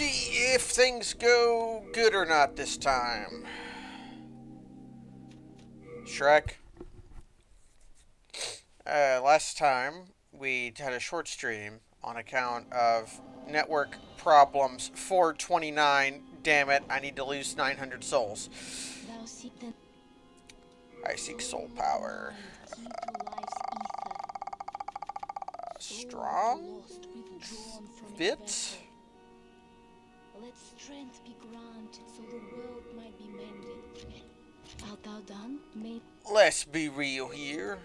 see if things go good or not this time. Shrek. Last time we had a short stream on account of network problems. 429. Damn it! I need to lose 900 souls. I seek soul power. Strong fit. Let strength be granted so the world might be mended. Art thou done? Let's be real here.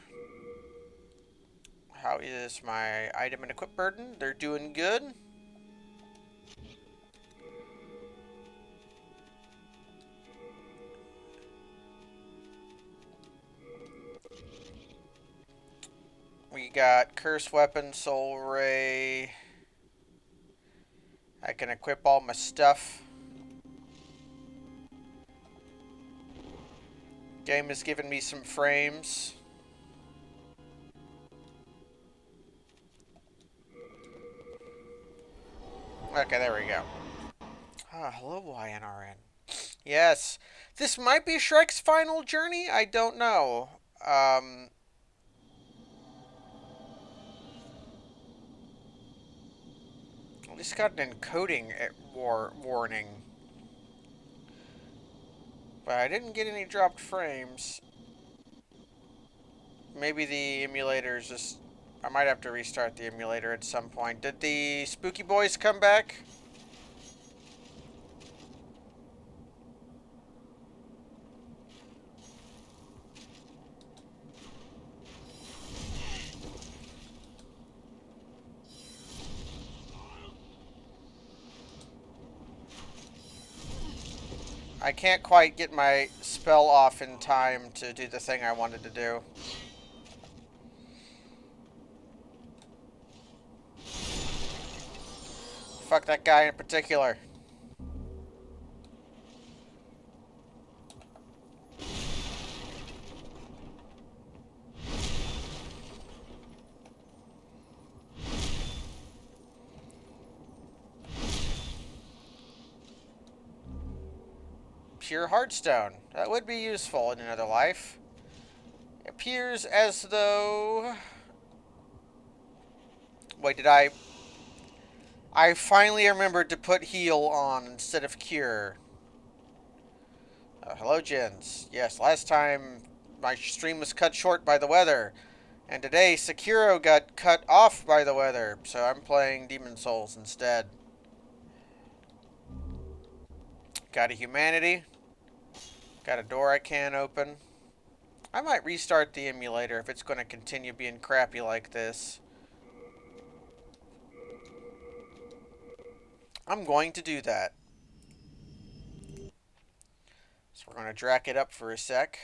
How is my item and equip burden? They're doing good. We got Curse Weapon, Soul Ray. I can equip all my stuff. Game has given me some frames. Okay, there we go. Ah, hello, YNRN. Yes, this might be Shrek's final journey. I don't know. At least got an encoding warning. But I didn't get any dropped frames. Maybe the emulator is just... I might have to restart the emulator at some point. Did the Spooky Boys come back? I can't quite get my spell off in time to do the thing I wanted to do. Fuck that guy in particular. Pure Heartstone. That would be useful in another life. It appears as though... Wait, did I finally remembered to put heal on instead of cure. Hello, Jens. Yes, last time my stream was cut short by the weather. And today, Sekiro got cut off by the weather. So I'm playing Demon Souls instead. Got a humanity. Got a door I can't open. I might restart the emulator if it's going to continue being crappy like this. I'm going to do that. So we're going to drag it up for a sec.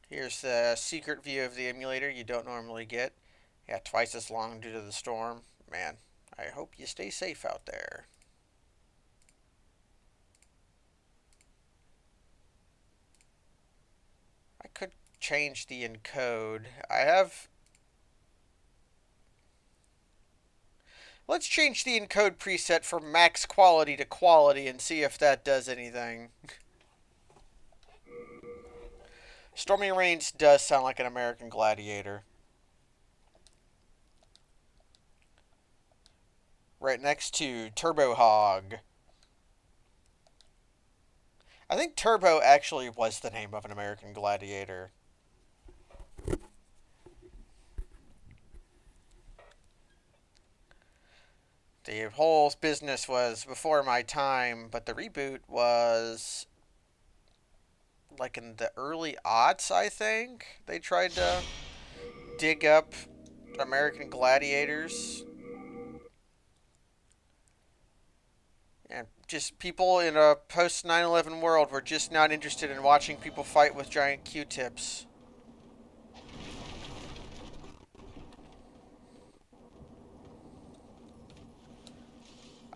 Here's the secret view of the emulator you don't normally get. Yeah, twice as long due to the storm. Man, I hope you stay safe out there. I could change the encode. I have... Let's change the encode preset from max quality to quality and see if that does anything. Stormy Rains does sound like an American Gladiator. Right next to Turbo Hog. I think Turbo actually was the name of an American Gladiator. The whole business was before my time, but the reboot was like in the early aughts, I think. They tried to dig up American Gladiators. And just people in a post 9/11 world were just not interested in watching people fight with giant Q-tips.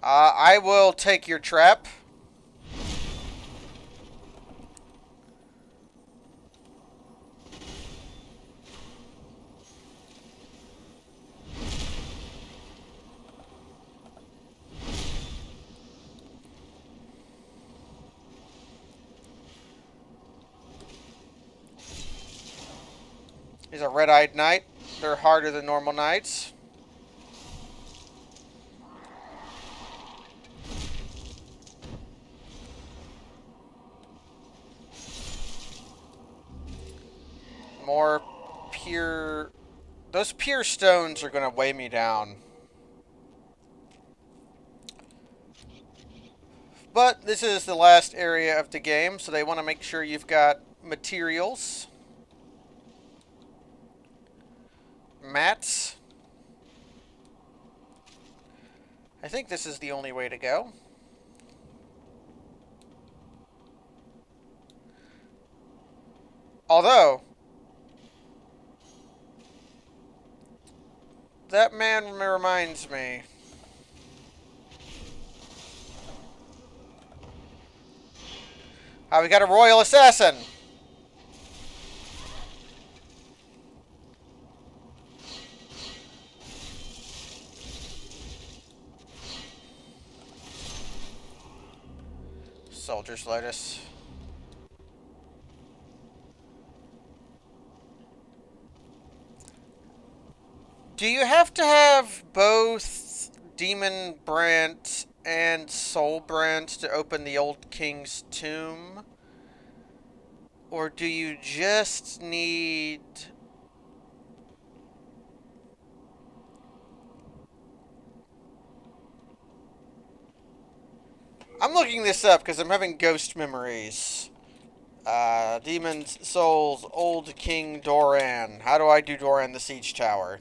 I will take your trap. He's a red-eyed knight. They're harder than normal knights. More pure... Those pure stones are going to weigh me down. But this is the last area of the game, so they want to make sure you've got materials. Mats. I think this is the only way to go. Although, that man reminds me. We got a royal assassin. Soldier's Lotus. Do you have to have both Demon Brant and Soul Brant to open the Old King's tomb? Or do you just need... I'm looking this up because I'm having ghost memories. Demon's Souls, Old King Doran. How do I do Doran the Siege Tower?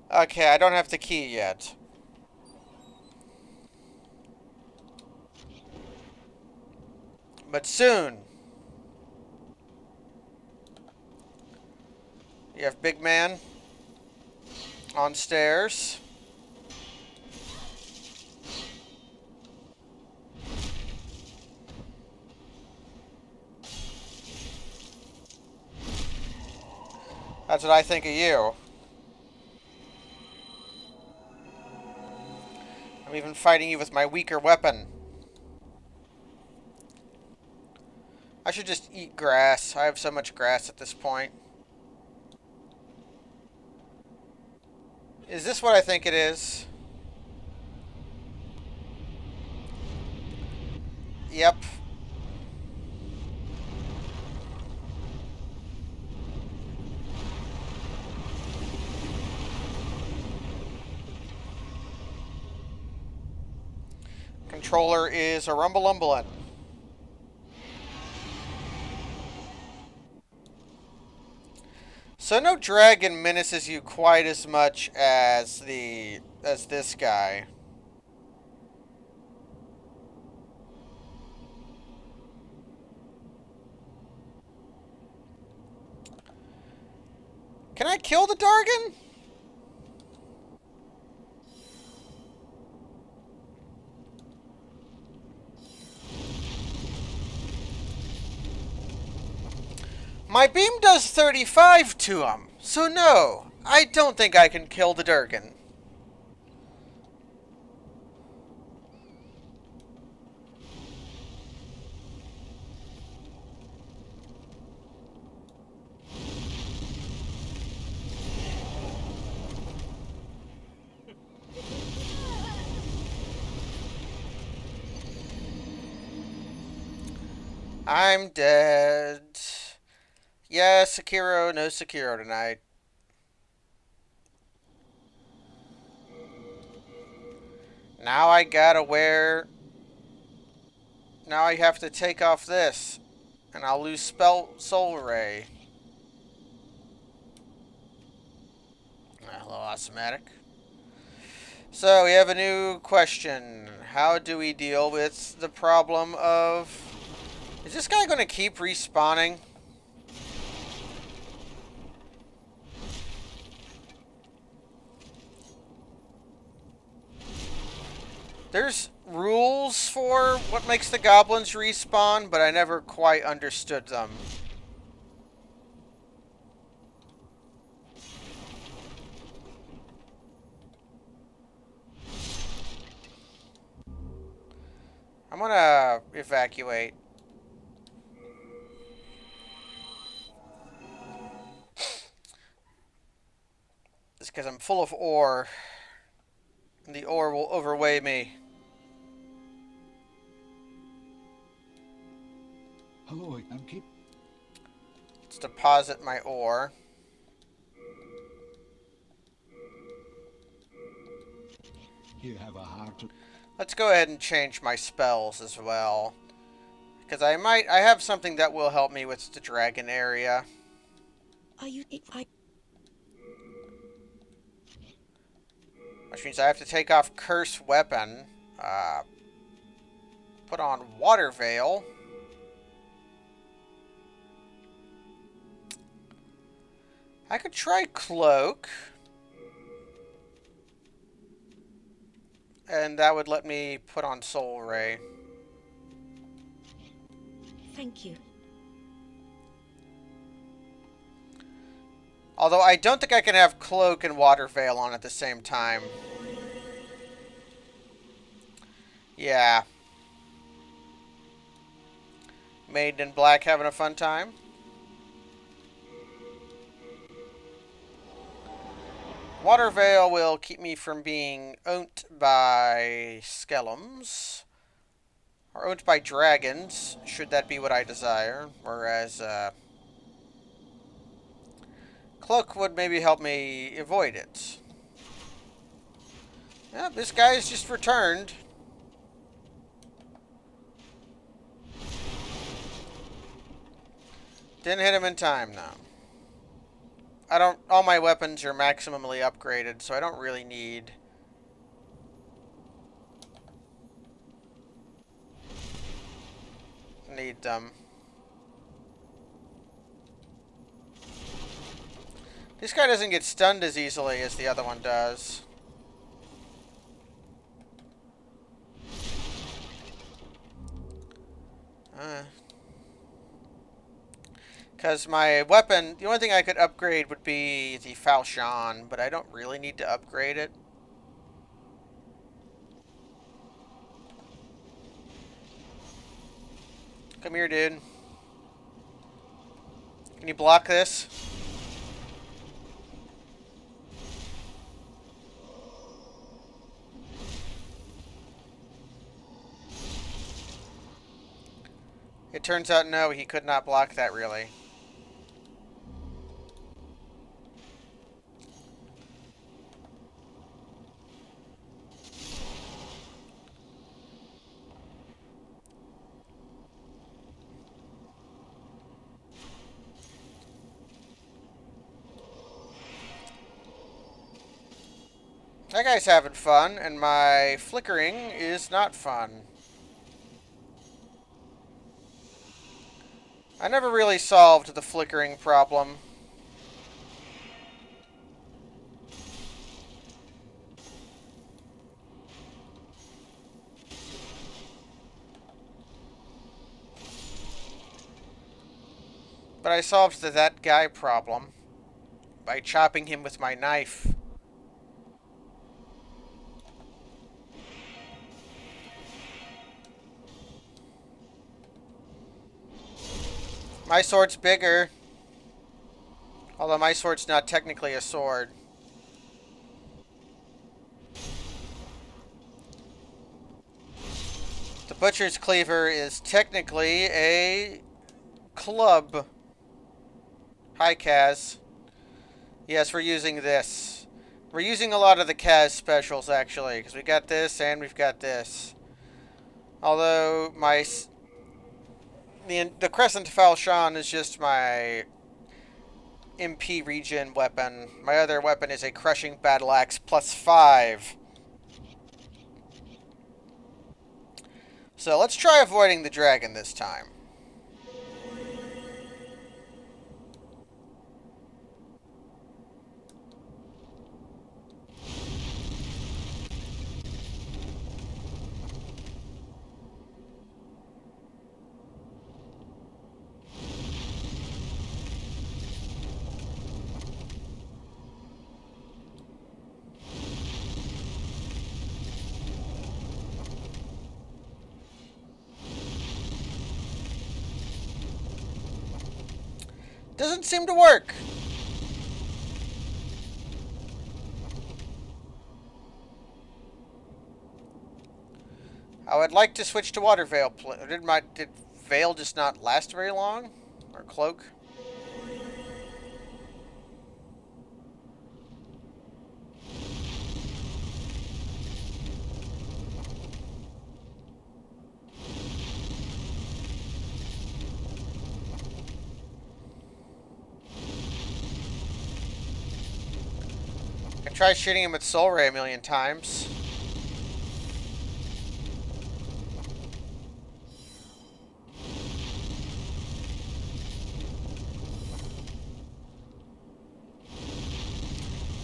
Okay, I don't have the key yet. But soon. You have Big Man on stairs. That's what I think of you. I'm even fighting you with my weaker weapon. I should just eat grass. I have so much grass at this point. Is this what I think it is? Yep. Controller is a rumble-umblin'. So no dragon menaces you quite as much as this guy. Can I kill the Dargan? My beam does 35 to him, so no, I don't think I can kill the Durgan. I'm dead. Yeah, Sekiro, no Sekiro tonight. Now I gotta wear... Now I have to take off this. And I'll lose Soul Ray. Hello, Automatic. So, we have a new question. How do we deal with the problem of... Is this guy gonna keep respawning? There's rules for what makes the goblins respawn, but I never quite understood them. I'm gonna evacuate. It's because I'm full of ore, and the ore will overweigh me. Hello, I'm keep. Let's deposit my ore. You have a heart. Let's go ahead and change my spells as well. Because I have something that will help me with the dragon area. Are you? Which means I have to take off Curse Weapon. Put on Water Veil. I could try Cloak. And that would let me put on Soul Ray. Thank you. Although I don't think I can have Cloak and Water Veil on at the same time. Yeah. Maiden in Black having a fun time. Water Veil will keep me from being owned by Skellums. Or owned by dragons, should that be what I desire. Whereas, Cloak would maybe help me avoid it. Yeah, this guy's just returned. Didn't hit him in time, though. All my weapons are maximally upgraded, so I don't really need them. This guy doesn't get stunned as easily as the other one does. Because my weapon, the only thing I could upgrade would be the falchion, but I don't really need to upgrade it. Come here, dude. Can you block this? It turns out, no, he could not block that, really. That guy's having fun, and my flickering is not fun. I never really solved the flickering problem. But I solved that guy problem by chopping him with my knife. My sword's bigger. Although my sword's not technically a sword. The Butcher's Cleaver is technically a club. Hi, Kaz. Yes, we're using this. We're using a lot of the Kaz specials, actually, because we got this and we've got this. Although the Crescent Falchion is just my MP regen weapon. My other weapon is a Crushing Battle Axe +5. So let's try avoiding the dragon this time. Doesn't seem to work. I would like to switch to water veil. Did veil just not last very long? Or cloak? I tried shooting him with Soul Ray a million times.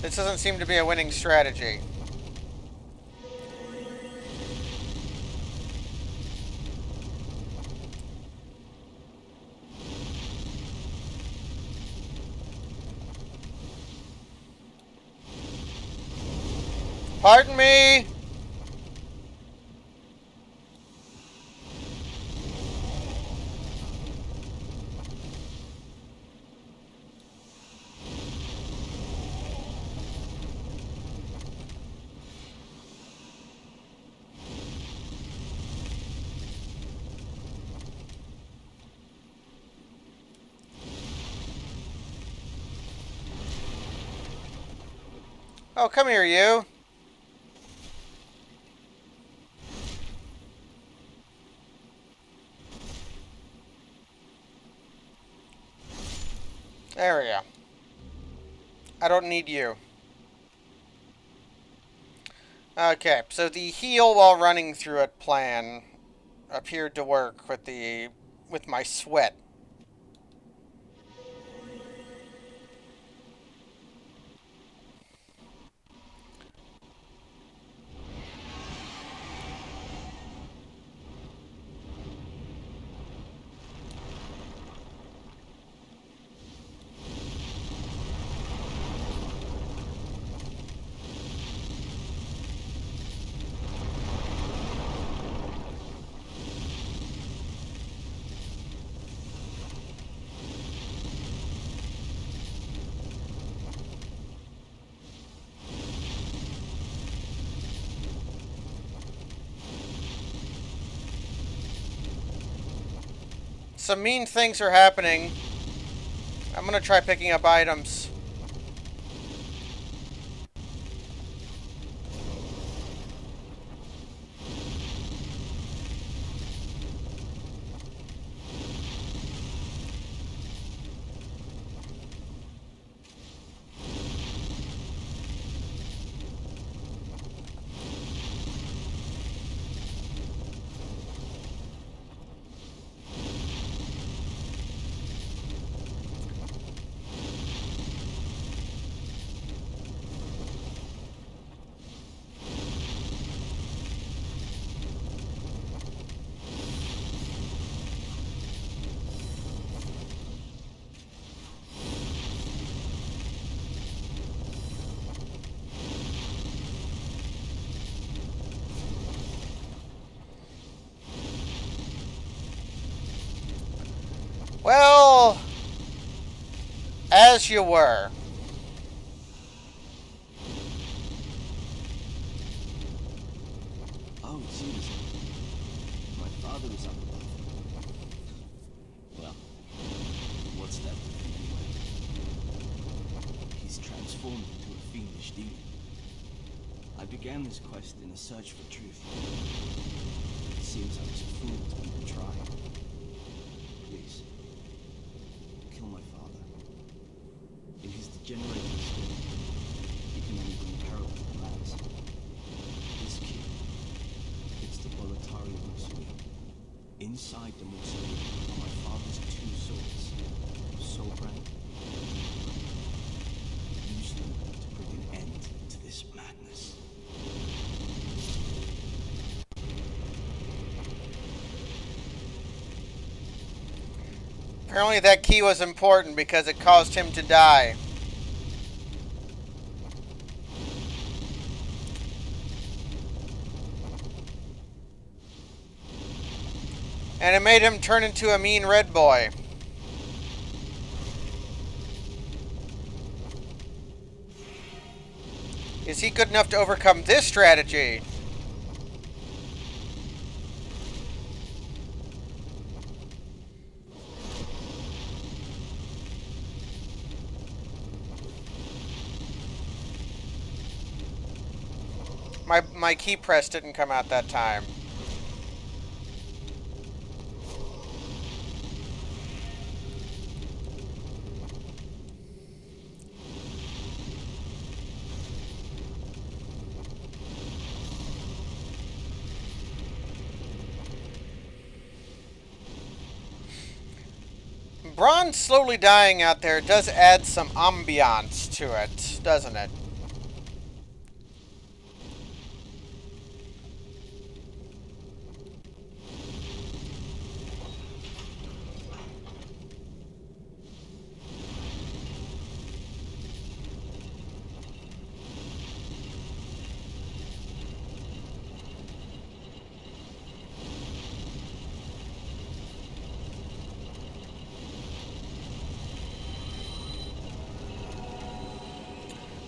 This doesn't seem to be a winning strategy. Pardon me! Oh, come here, you. There we go. I don't need you. Okay, so the heal while running through it plan appeared to work with my sweat. Some mean things are happening. I'm gonna try picking up items. Well, as you were. Oh, it's you, is it? My father is up above. Well, what's that with him anyway? He's transformed into a fiendish demon. I began this quest in a search for truth. It seems I was a fool to even try. Please, kill my father. In his degenerated state, he can only bring peril to the lands. This key fits the Boletaria mausoleum. Inside the mausoleum are my father's two swords, Soulbrand and Demonbrand. Use them to bring an end to this madness. Apparently that key was important because it caused him to die. And it made him turn into a mean red boy. Is he good enough to overcome this strategy? My key press didn't come out that time. Braun slowly dying out there does add some ambiance to it, doesn't it?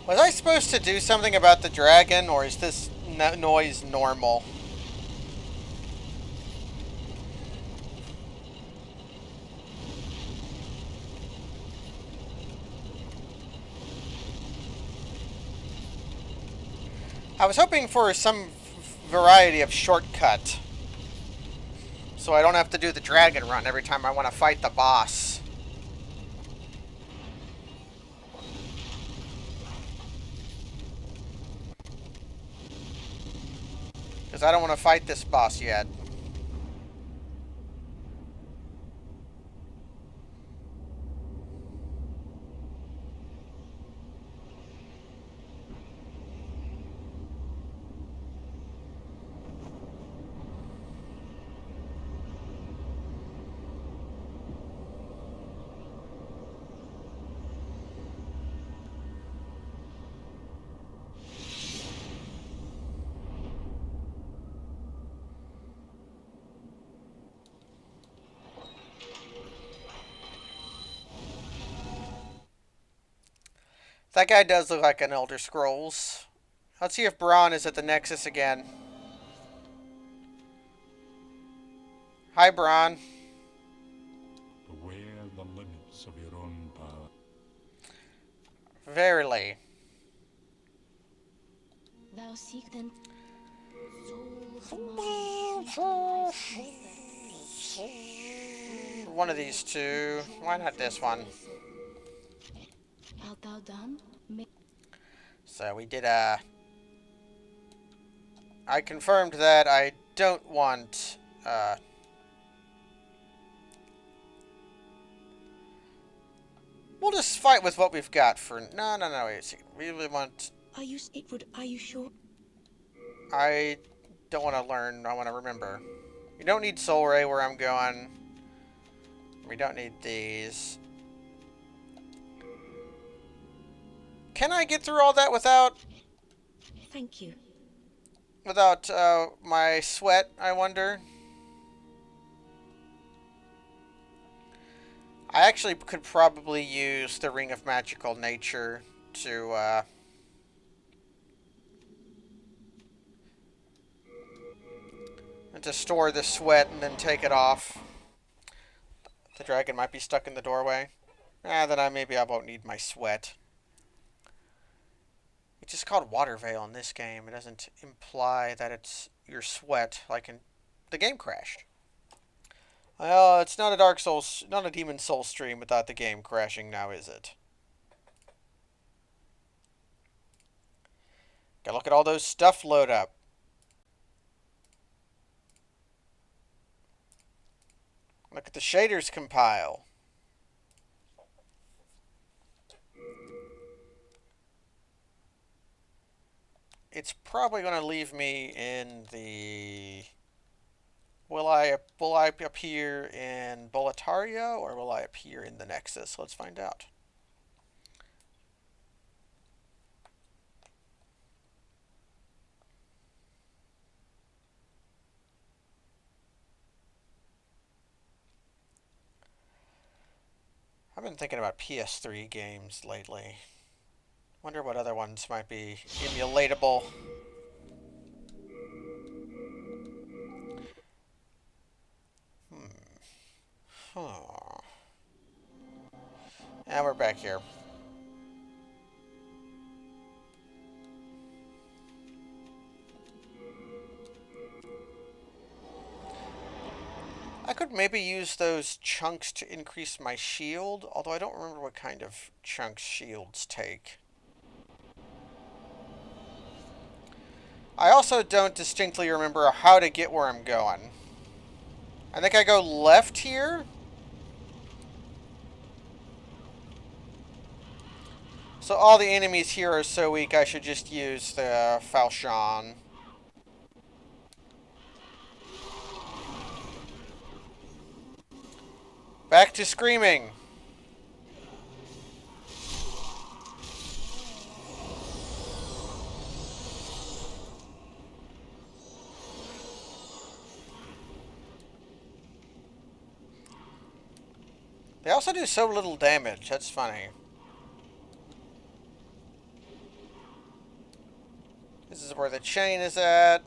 Was I supposed to do something about the dragon, or is this noise normal? I was hoping for some variety of shortcut, so I don't have to do the dragon run every time I want to fight the boss. Because I don't want to fight this boss yet. That guy does look like an Elder Scrolls. Let's see if Braun is at the Nexus again. Hi, Braun. Beware the limits of your own power. Verily. Thou seek them souls of mine, life's maker. One of these two. Why not this one? Art thou done? So we did I confirmed that I don't want we'll just fight with what we've got for no, wait a second. We really want Are you sure? I don't want to learn, I want to remember. We don't need Soul Ray where I'm going. We don't need these. Can I get through all that without Thank you. my sweat, I wonder? I actually could probably use the Ring of Magical Nature to store the sweat and then take it off. The dragon might be stuck in the doorway. Then maybe I won't need my sweat. It's just called Water Veil in this game. It doesn't imply that it's your sweat, like in the game crashed. Well, it's not a Dark Souls, not a Demon Soul stream without the game crashing now, is it? Gotta look at all those stuff load up. Look at the shaders compile. It's probably going to leave me in the... Will I appear in Boletaria or will I appear in the Nexus? Let's find out. I've been thinking about PS3 games lately. Wonder what other ones might be emulatable. Huh. And we're back here. I could maybe use those chunks to increase my shield, although I don't remember what kind of chunks shields take. I also don't distinctly remember how to get where I'm going. I think I go left here. So all the enemies here are so weak I should just use the falchion. Back to screaming. They also do so little damage. That's funny. This is where the chain is at.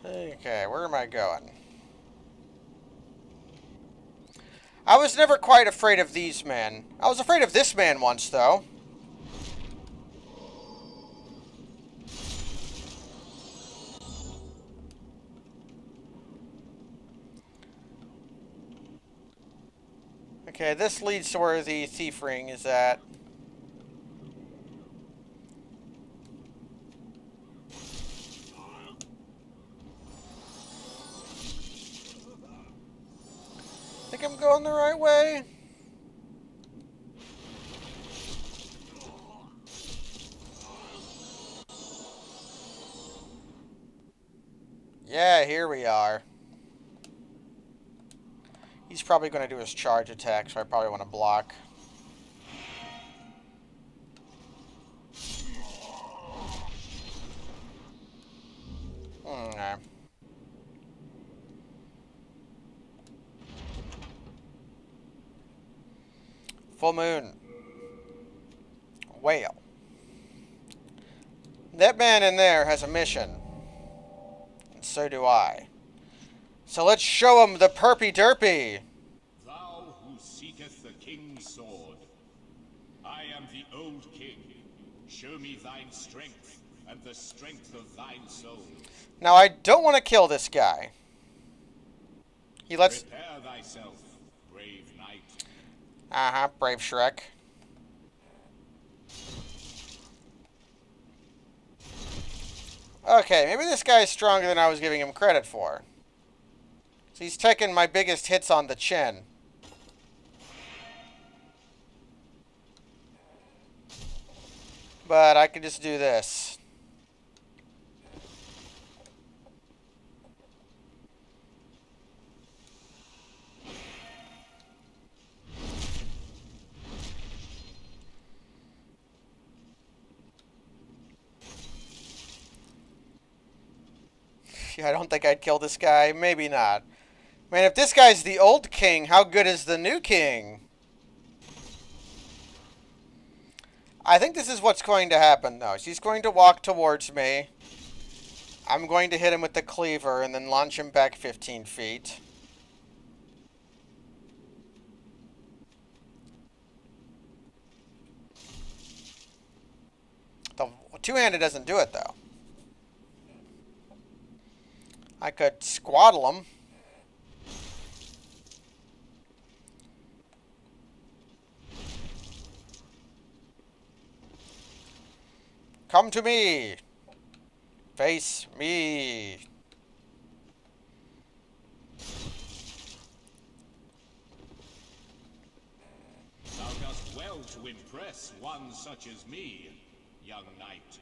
Okay, where am I going? I was never quite afraid of these men. I was afraid of this man once, though. Okay, this leads to where the thief ring is at. Think I'm going the right way? Yeah, here we are. He's probably going to do his charge attack, so I probably want to block. Okay. Full moon. Whale. That man in there has a mission. And so do I. So let's show him the perpy derpy. Thou who seeketh the king's sword, I am the old king. Show me thine strength, and the strength of thine soul. Now I don't want to kill this guy. He lets... Prepare thyself, brave knight. Uh-huh, brave Shrek. Okay, maybe this guy's stronger than I was giving him credit for. So he's taking my biggest hits on the chin. But I could just do this. I don't think I'd kill this guy. Maybe not. Man, if this guy's the old king, how good is the new king? I think this is what's going to happen, though. He's going to walk towards me. I'm going to hit him with the cleaver and then launch him back 15 feet. The two-handed doesn't do it, though. I could squaddle him. Come to me. Face me. Thou dost well to impress one such as me, young knight.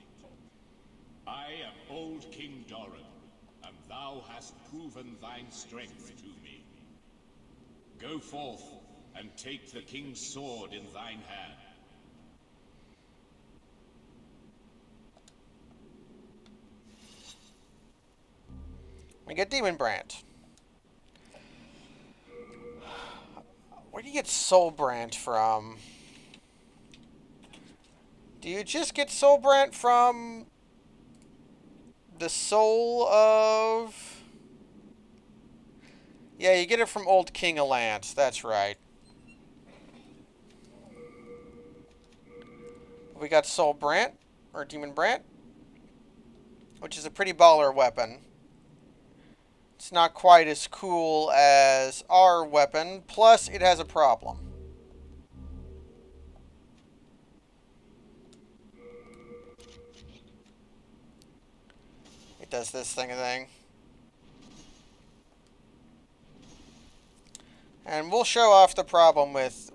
I am old King Doran, and thou hast proven thine strength to me. Go forth and take the king's sword in thine hand. We get Demon Brand. Where do you get Soul Brand from? Do you just get Soul Brand from the soul of... Yeah, you get it from Old King Allant. That's right. We got Soul Brand, or Demon Brand, which is a pretty baller weapon. It's not quite as cool as our weapon, plus it has a problem. It does this thing. And we'll show off the problem with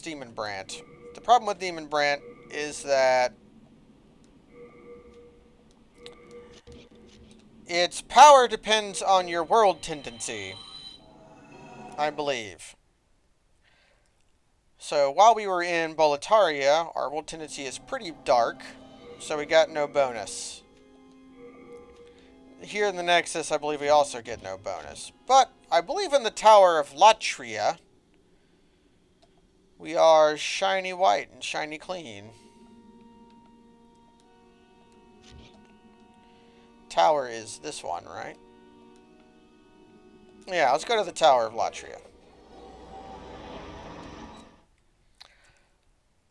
Demon Brand. The problem with Demon Brand is that its power depends on your world tendency, I believe. So while we were in Boletaria, our world tendency is pretty dark, so we got no bonus. Here in the Nexus, I believe we also get no bonus. But I believe in the Tower of Latria, we are shiny white and shiny clean. Tower is this one, right? Yeah, let's go to the Tower of Latria.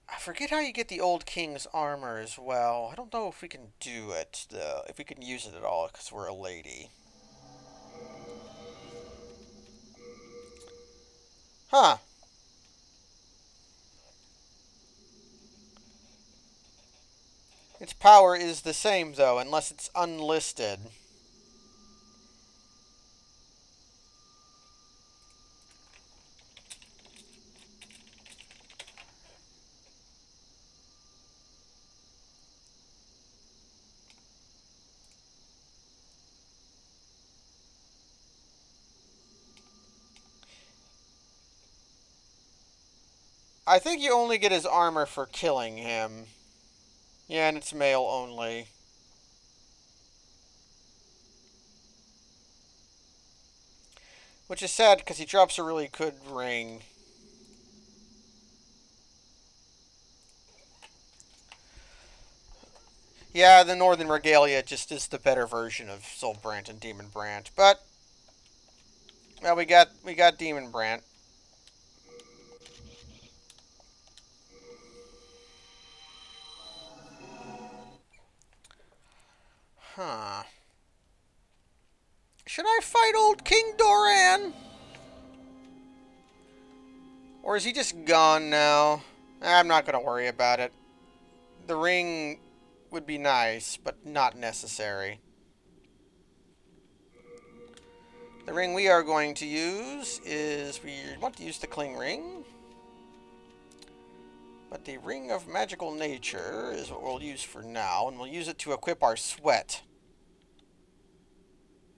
I forget how you get the Old King's armor as well. I don't know if we can do it, though. If we can use it at all, because we're a lady. Huh. Its power is the same, though, unless it's unlisted. I think you only get his armor for killing him. Yeah, and it's male only. Which is sad, because he drops a really good ring. Yeah, the Northern Regalia just is the better version of Soul Brand and Demon Brand. But, well, we got Demon Brand. Huh. Should I fight old King Doran? Or is he just gone now? I'm not going to worry about it. The ring would be nice, but not necessary. The ring we are going to use is... We want to use the Cling Ring. But the Ring of Magical Nature is what we'll use for now, and we'll use it to equip our sweat.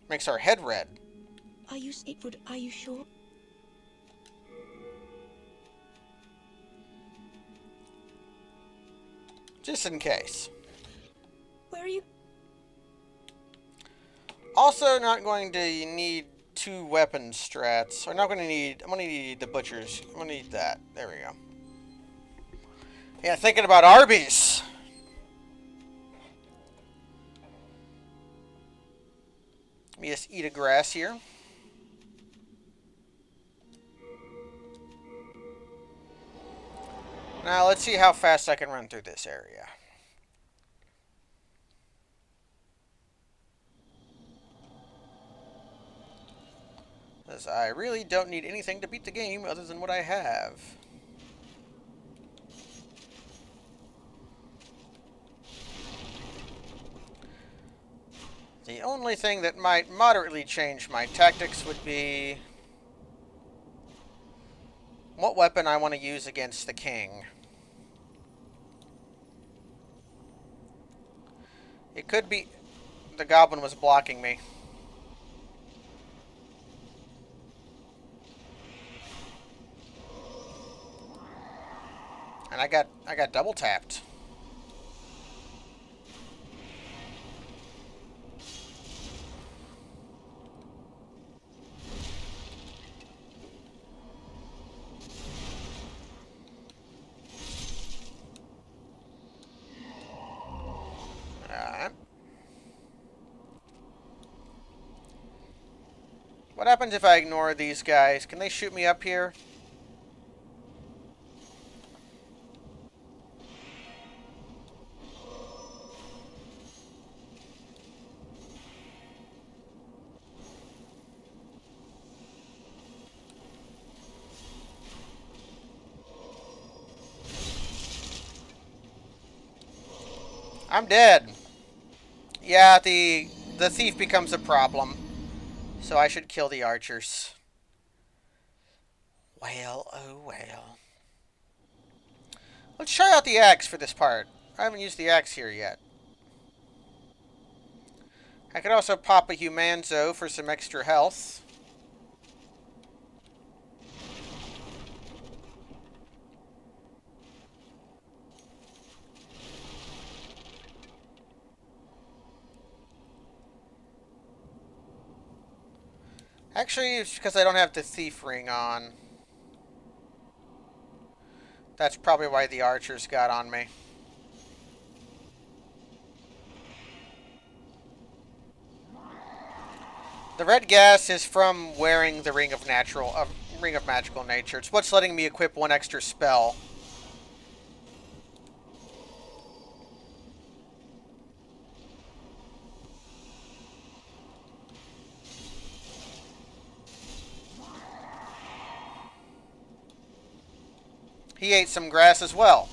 Makes our head red. Are you sure? Just in case. Where are you? Also not going to need 2 weapon strats. I'm going to need the butchers. I'm going to need that. There we go. Yeah, thinking about Arby's. Let me just eat a grass here. Now let's see how fast I can run through this area. Because I really don't need anything to beat the game other than what I have. The only thing that might moderately change my tactics would be what weapon I want to use against the king. It could be the goblin was blocking me. And I got double tapped. What happens if I ignore these guys? Can they shoot me up here? I'm dead. Yeah, the thief becomes a problem. So I should kill the archers. Well, oh well. Let's try out the axe for this part. I haven't used the axe here yet. I could also pop a Humanzo for some extra health. Actually, it's because I don't have the thief ring on. That's probably why the archers got on me. The red gas is from wearing the ring of magical nature. It's what's letting me equip one extra spell. He ate some grass as well.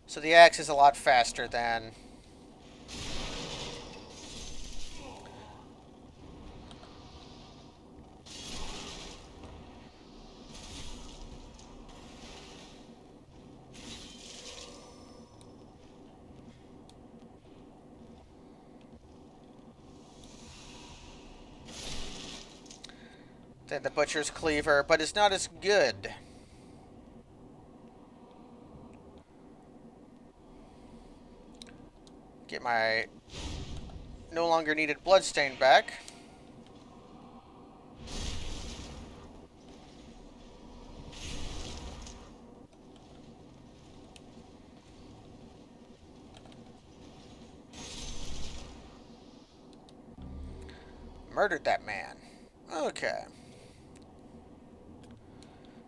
So the axe is a lot faster than... than the butcher's cleaver, but it's not as good. Get my no longer needed bloodstain back. Murdered that man. Okay.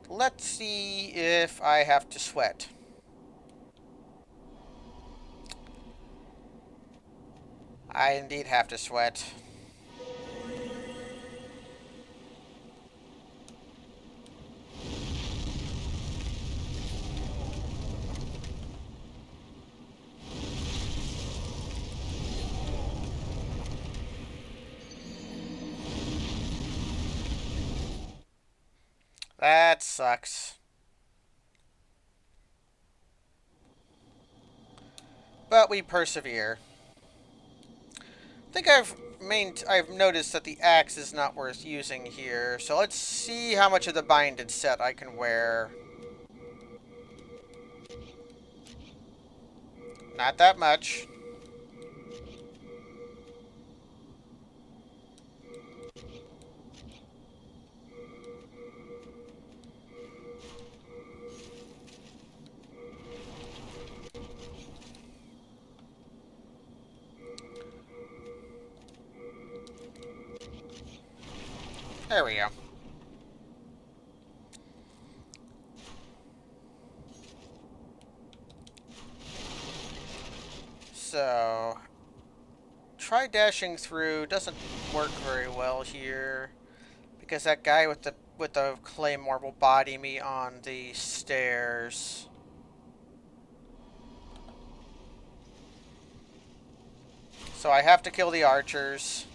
Let's see if I have to sweat. I indeed have to sweat. That sucks. But we persevere. I think I've noticed that the axe is not worth using here. So let's see how much of the binded set I can wear. Not that much. There we go. So, try dashing through. Doesn't work very well here because that guy with the claymore will body me on the stairs. So I have to kill the archers.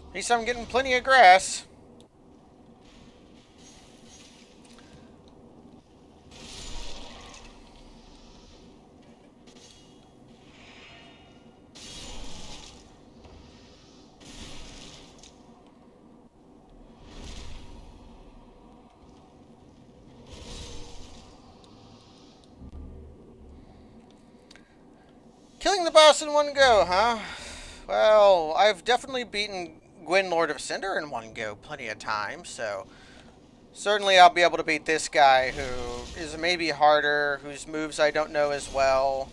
At least I'm getting plenty of grass. Killing the boss in one go, huh? Well, I've definitely beaten Gwyn Lord of Cinder in one go plenty of times, so certainly I'll be able to beat this guy who is maybe harder, whose moves I don't know as well.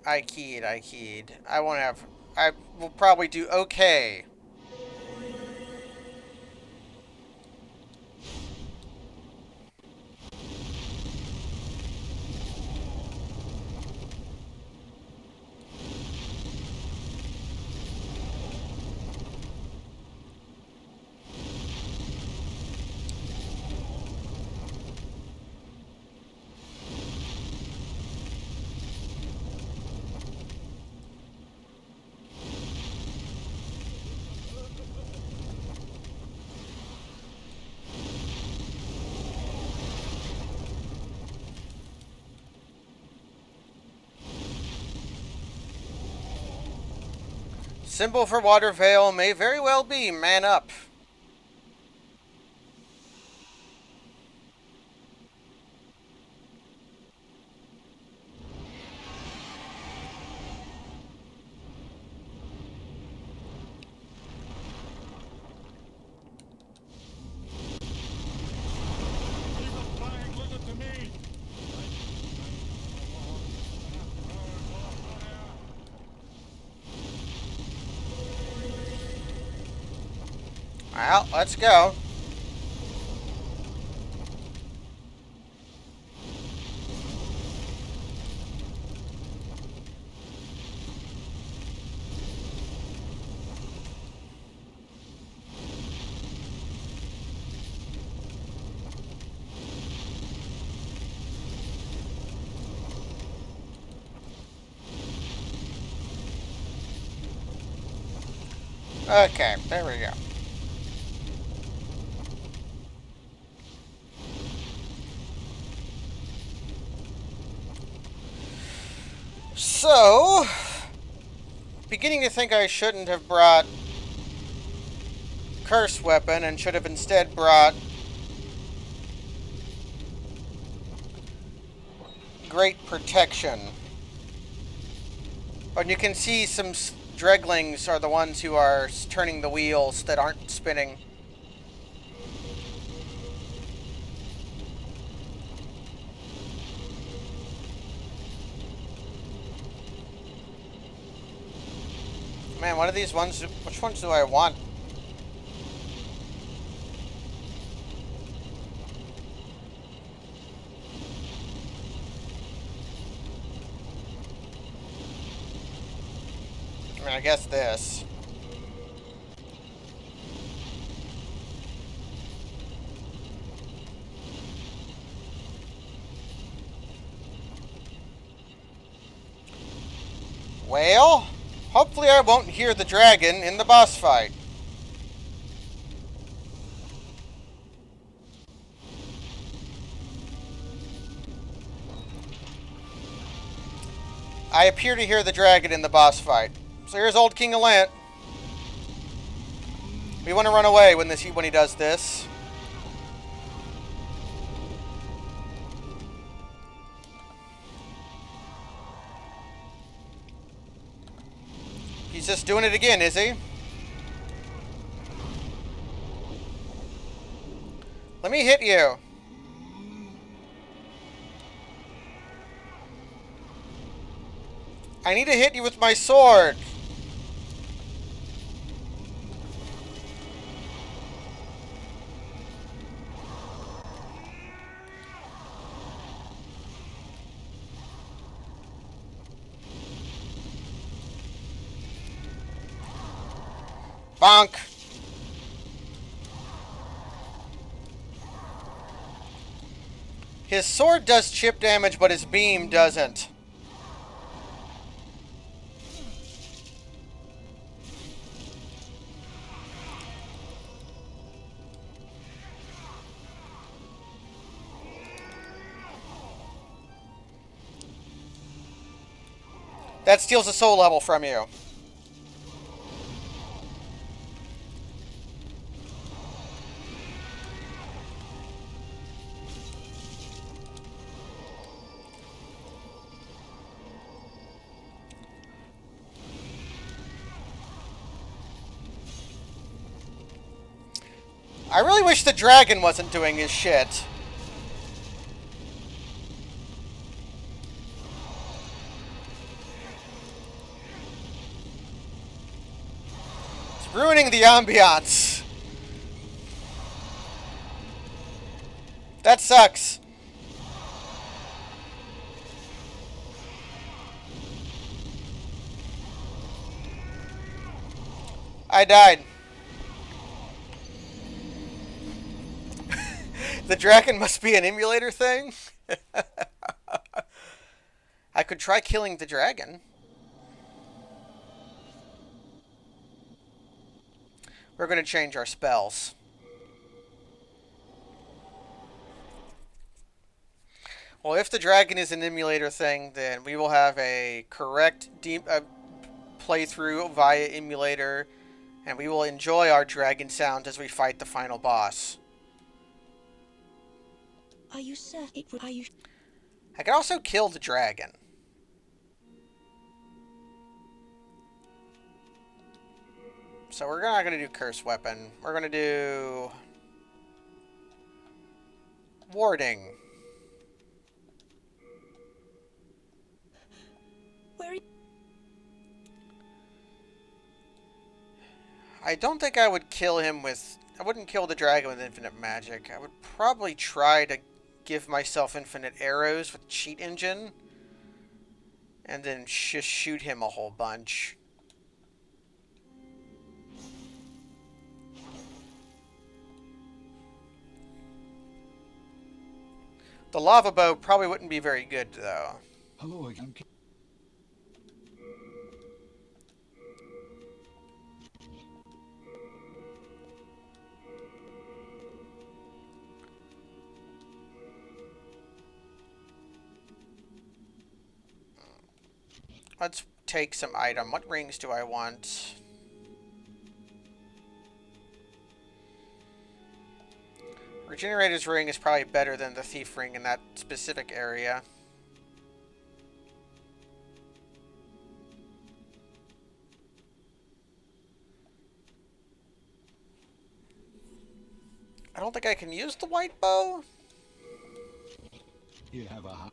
I keyed. I won't have... I will probably do okay. Symbol for Water Veil may very well be man up. Eagle flying, listen to me! Well, let's go. Okay, there we go. So, beginning to think I shouldn't have brought Curse Weapon and should have instead brought Great Protection. And you can see some Dreglings are the ones who are turning the wheels that aren't spinning. Man, what are these ones? Which ones do I want? I mean, I guess this. Well, hopefully I won't hear the dragon in the boss fight. I appear to hear the dragon in the boss fight. So here's old King Alant. We want to run away when he does this. He's just doing it again, is he? Let me hit you. I need to hit you with my sword. Bonk. His sword does chip damage, but his beam doesn't. That steals a soul level from you. I really wish the dragon wasn't doing his shit. It's ruining the ambiance. That sucks. I died. The dragon must be an emulator thing? I could try killing the dragon. We're going to change our spells. Well, if the dragon is an emulator thing, then we will have a correct playthrough via emulator, and we will enjoy our dragon sound as we fight the final boss. Are you certain? Are you? I can also kill the dragon. So we're not going to do curse weapon. We're going to do warding. Where? I don't think I would kill him with... I wouldn't kill the dragon with infinite magic. I would probably try to give myself infinite arrows with cheat engine. And then just shoot him a whole bunch. The lava bow probably wouldn't be very good, though. Hello again. Let's take some item. What rings do I want? Regenerator's ring is probably better than the thief ring in that specific area. I don't think I can use the white bow. You have a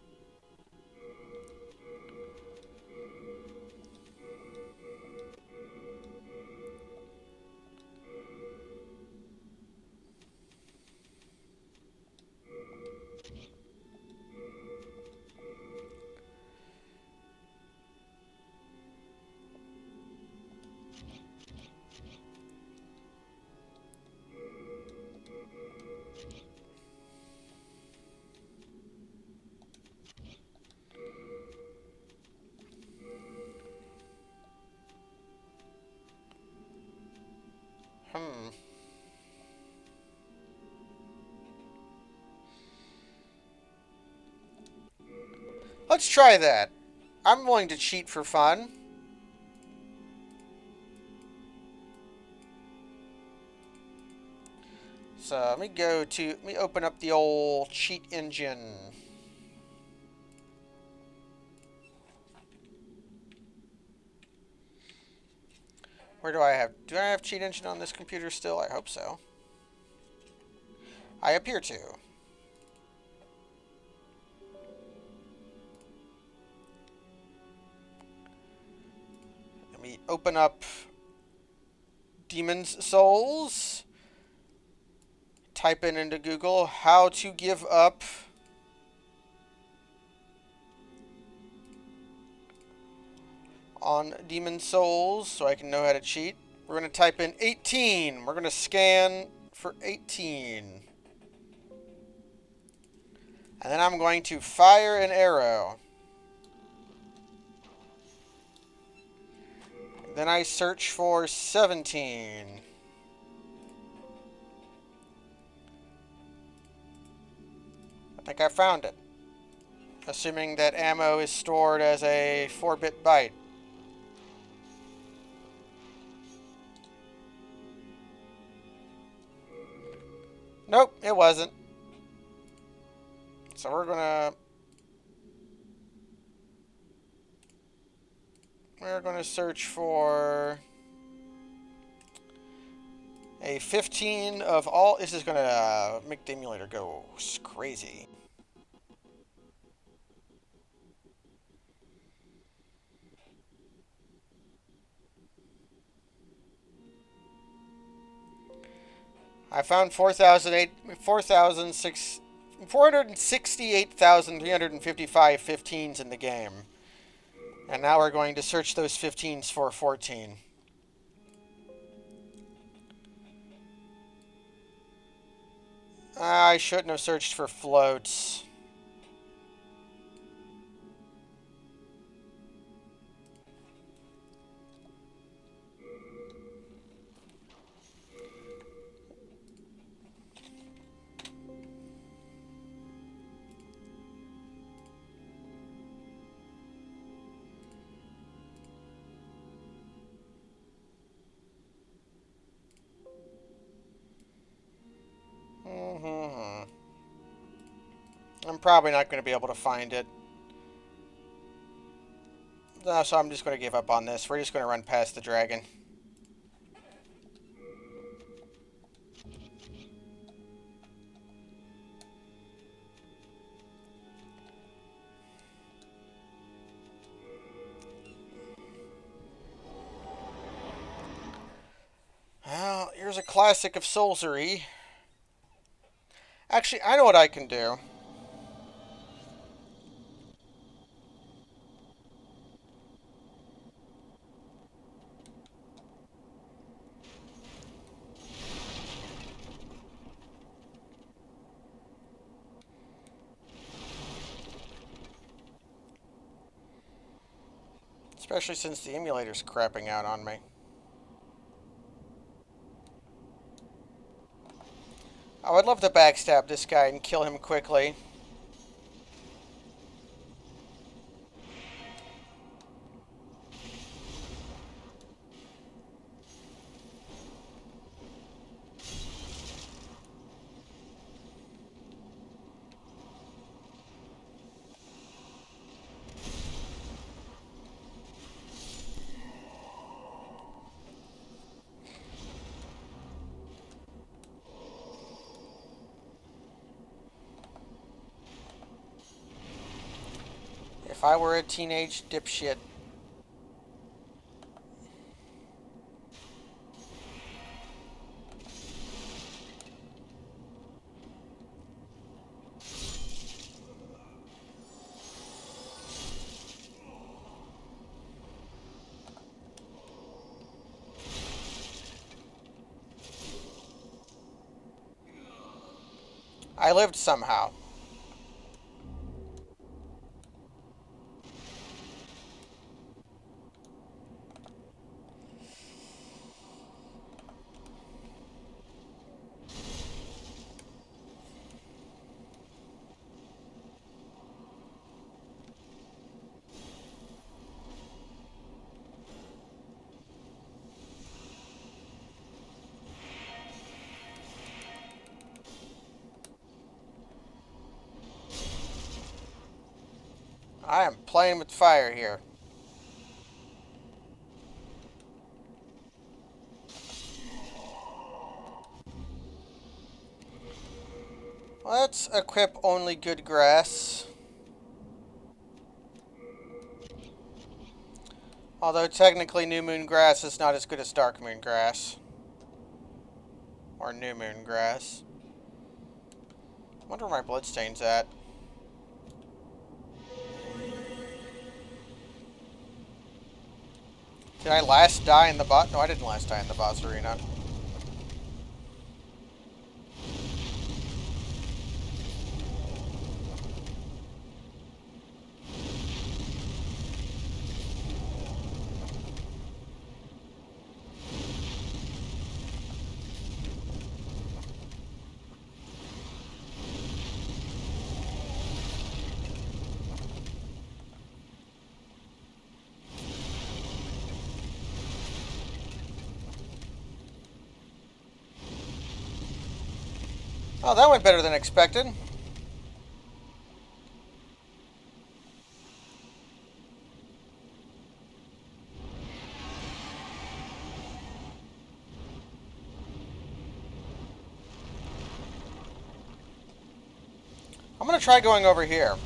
Hmm. Let's try that. I'm willing to cheat for fun. So let me open up the old cheat engine. Where do I have cheat engine on this computer still? I hope so. I appear to. Let me open up Demon's Souls. Type in into Google how to give up on Demon's Souls so I can know how to cheat. We're going to type in 18. We're going to scan for 18. And then I'm going to fire an arrow. Then I search for 17. I think I found it. Assuming that ammo is stored as a 4-bit byte. Nope, it wasn't. So we're gonna search for A 15 of all. This is going to make the emulator go crazy. I found 468,355 15s in the game. And now we're going to search those 15s for 14. I shouldn't have searched for floats. I'm probably not going to be able to find it. So I'm just going to give up on this. We're just going to run past the dragon. Well, here's a classic of Soulsery. Actually, I know what I can do. Especially since the emulator's crapping out on me. I would love to backstab this guy and kill him quickly. If I were a teenage dipshit. I lived somehow. I am playing with fire here. Let's equip only good grass. Although technically New Moon grass is not as good as Dark Moon grass. Or New Moon grass. I wonder where my bloodstain's at. Did I last die in the boss? No, I didn't last die in the boss arena. Oh, that went better than expected. I'm gonna try going over here.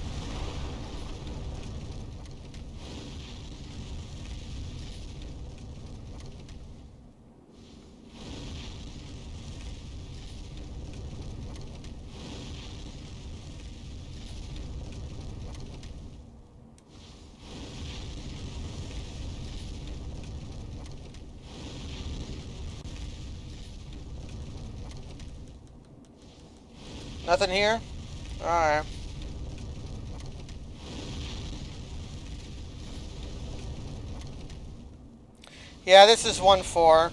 Nothing here? Alright. Yeah, this is 1-4.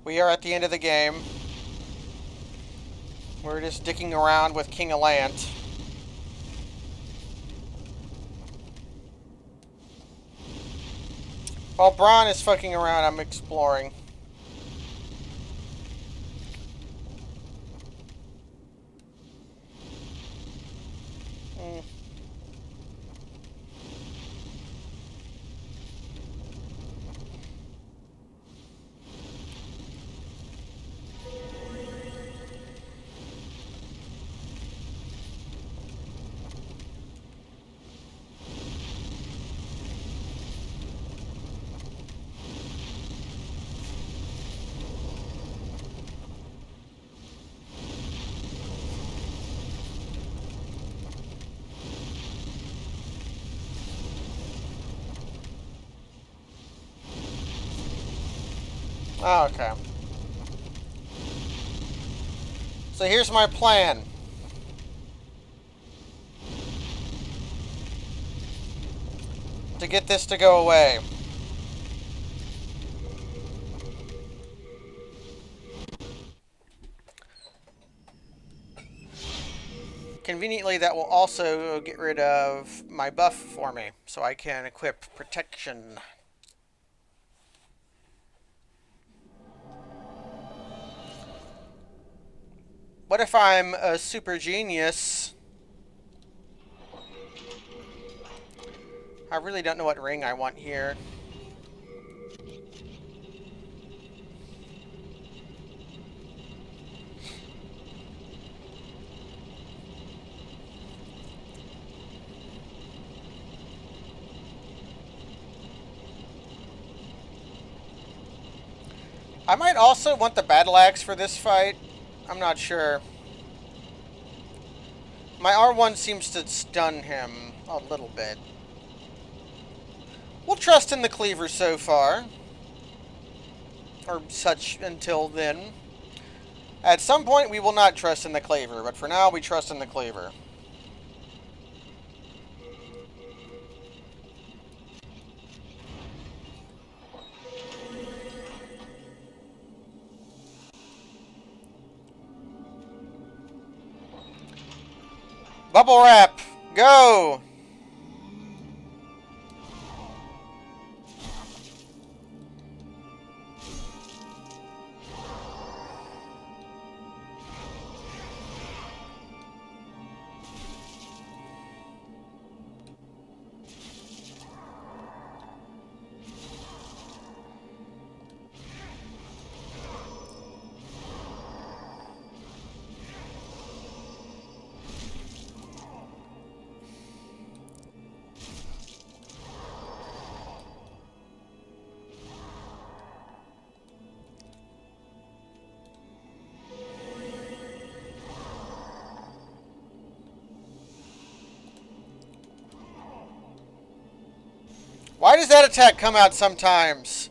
We are at the end of the game. We're just dicking around with King Elant. While Braun is fucking around, I'm exploring. Mm. Oh, okay. So here's my plan. To get this to go away. Conveniently, that will also get rid of my buff for me, so I can equip protection. What if I'm a super genius? I really don't know what ring I want here. I might also want the battle axe for this fight. I'm not sure. My R1 seems to stun him a little bit. We'll trust in the cleaver so far. Or such until then. At some point, we will not trust in the cleaver, but for now, we trust in the cleaver. Bubble wrap! Go! Why does that attack come out sometimes?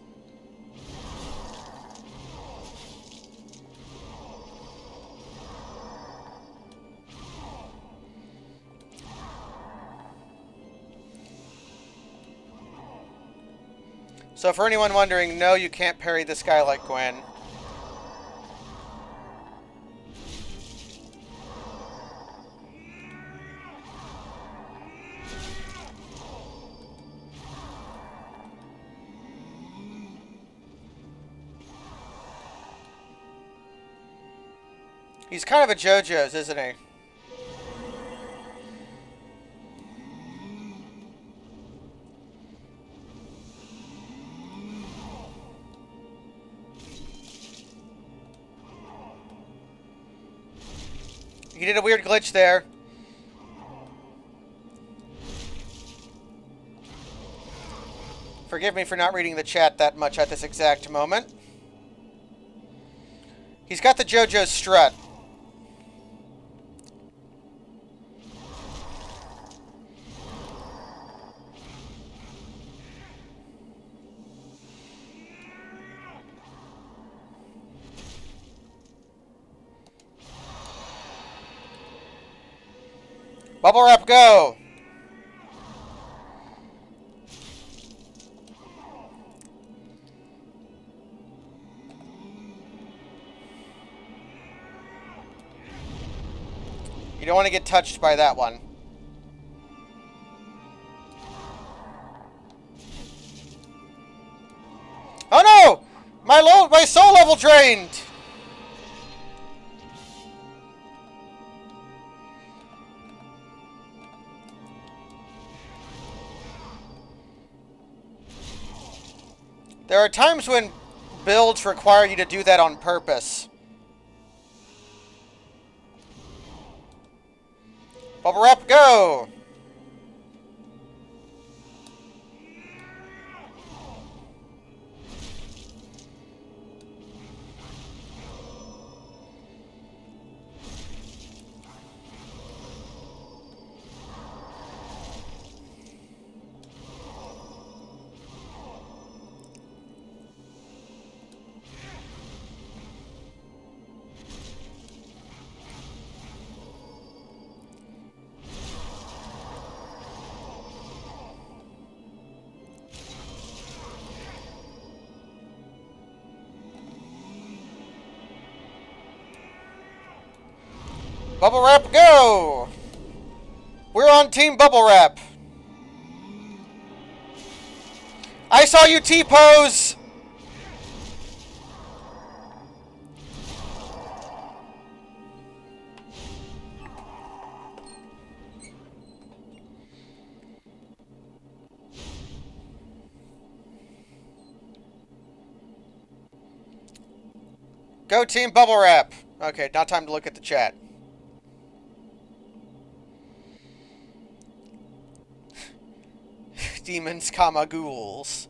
So for anyone wondering, no, you can't parry this guy like Gwen. He's kind of a JoJo's, isn't he? You did a weird glitch there. Forgive me for not reading the chat that much at this exact moment. He's got the JoJo strut. Bubble wrap, go! You don't want to get touched by that one. Oh no! My soul level drained! There are times when builds require you to do that on purpose. Bubble wrap, go! Bubble wrap, go! We're on Team Bubble Wrap. I saw you T-pose! Go Team Bubble Wrap. Okay, now time to look at the chat. Demons, comma, ghouls.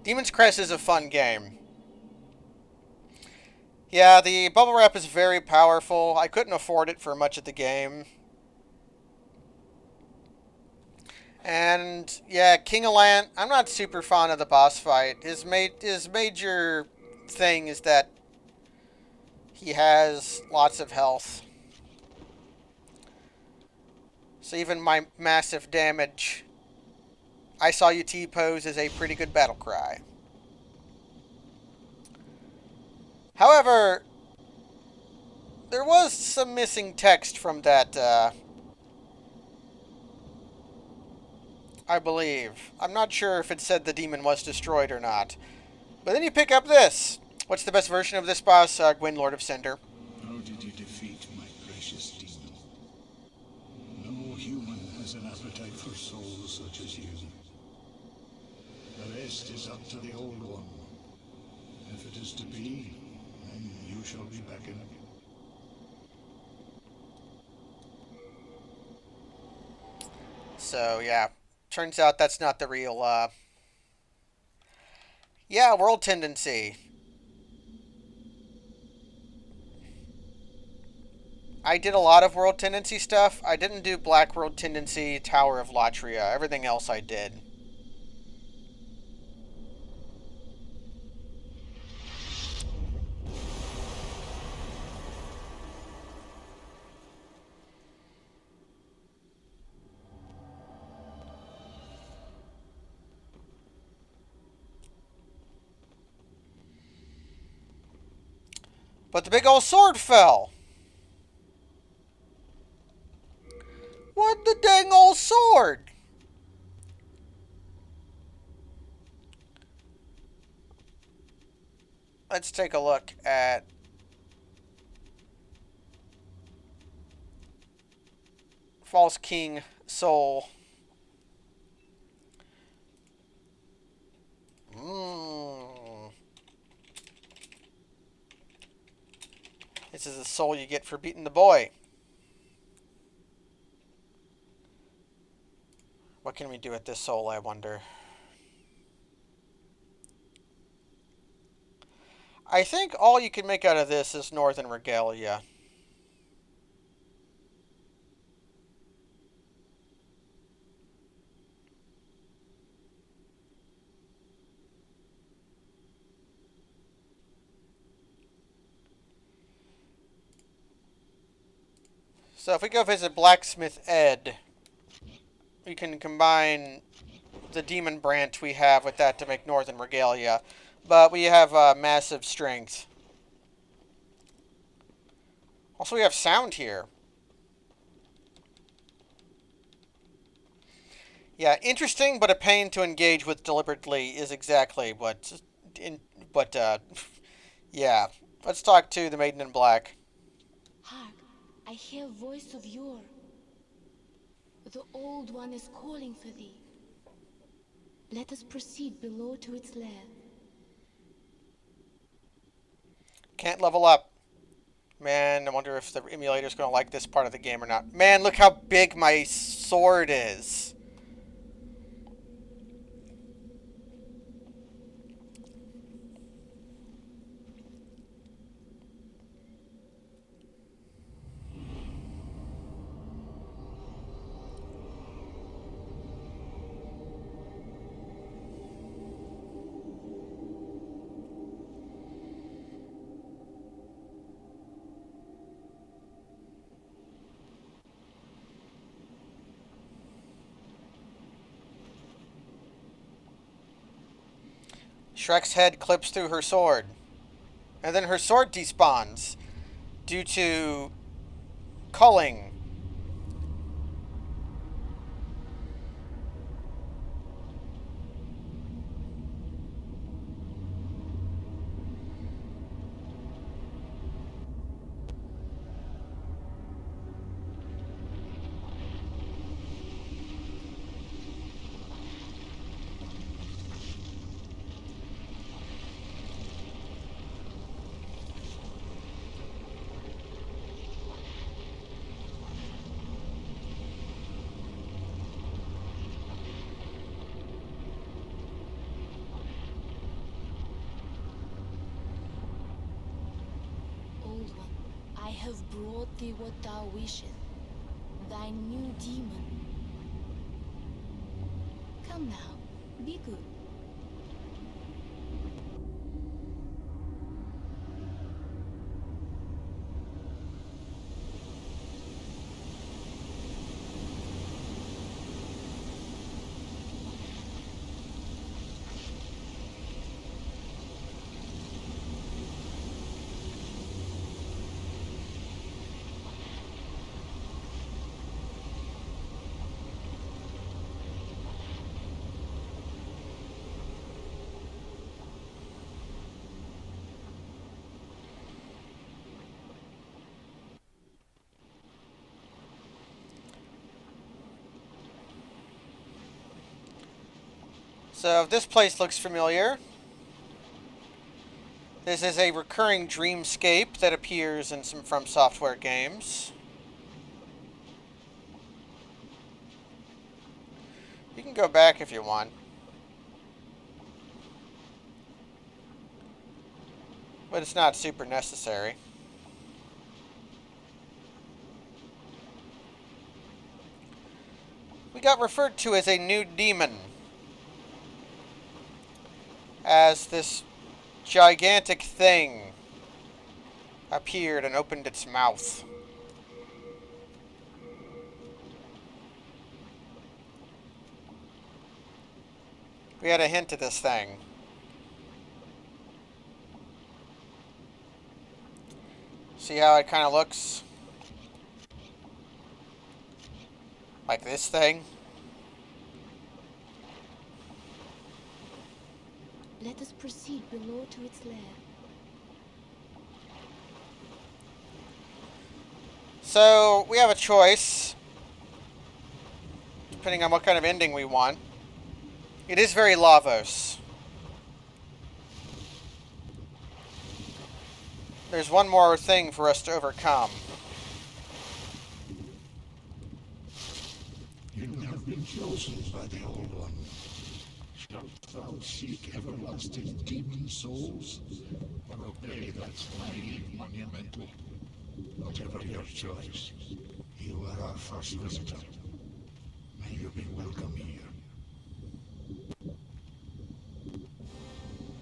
Demon's Crest is a fun game. Yeah, the bubble wrap is very powerful. I couldn't afford it for much of the game. And yeah, King Alant, I'm not super fond of the boss fight. His major thing is that he has lots of health. So even my massive damage, I saw you T-pose, is a pretty good battle cry. However, there was some missing text from that, I believe. I'm not sure if it said the demon was destroyed or not. But then you pick up this. What's the best version of this boss? Gwyn, Lord of Cinder. How did you defeat my precious demon? No human has an appetite for souls such as you. The rest is up to the old one. If it is to be, then you shall be beckoned. So, yeah. Turns out that's not the real, yeah, World Tendency. I did a lot of World Tendency stuff. I didn't do Black World Tendency, Tower of Latria. Everything else I did. But the big old sword fell. What the dang old sword? Let's take a look at False King Soul. This is the soul you get for beating the boy. What can we do with this soul, I wonder? I think all you can make out of this is Northern Regalia. So if we go visit Blacksmith Ed, we can combine the demon branch we have with that to make Northern Regalia. But we have massive strength. Also, we have sound here. Yeah, interesting, but a pain to engage with deliberately is exactly what. But yeah. Let's talk to the Maiden in Black. Hark, I hear a voice of yore. The Old One is calling for thee. Let us proceed below to its lair. Can't level up. Man, I wonder if the emulator's going to like this part of the game or not. Man, look how big my sword is. Shrek's head clips through her sword. And then her sword despawns due to culling. Old One, I have brought thee what thou wishest, thy new demon. Come now, be good. So if this place looks familiar, this is a recurring dreamscape that appears in some From Software games. You can go back if you want. But it's not super necessary. We got referred to as a new demon. As this gigantic thing appeared and opened its mouth. We had a hint of this thing. See how it kind of looks? Like this thing? Let us proceed below to its lair. So, we have a choice, depending on what kind of ending we want. It is very Lavos. there's one more thing for us to overcome. You have been chosen by the Old One. Shalt thou seek everlasting demon souls, or obey that flying monumental? Whatever your choice, you are our first visitor. May you be welcome here.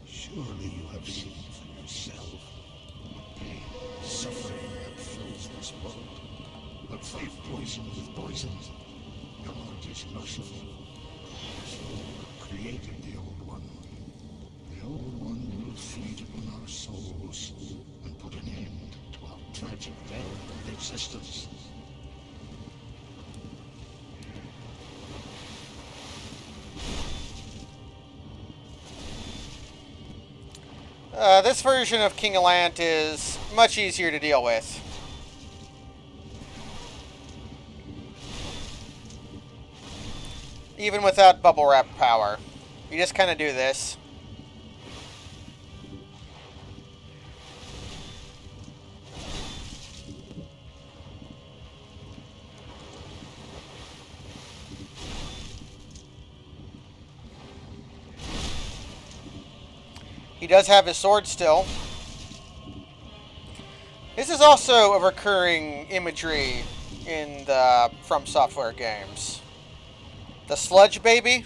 Surely you have seen for yourself the pain, suffering that fills this world. But fight poison with poison. God is merciful. So created the Old One. The Old One will feed upon our souls and put an end to our tragic veil of existence. This version of King Allant is much easier to deal with. Even without bubble wrap power. You just kind of do this. He does have his sword still. This is also a recurring imagery in the From Software games. The sludge baby.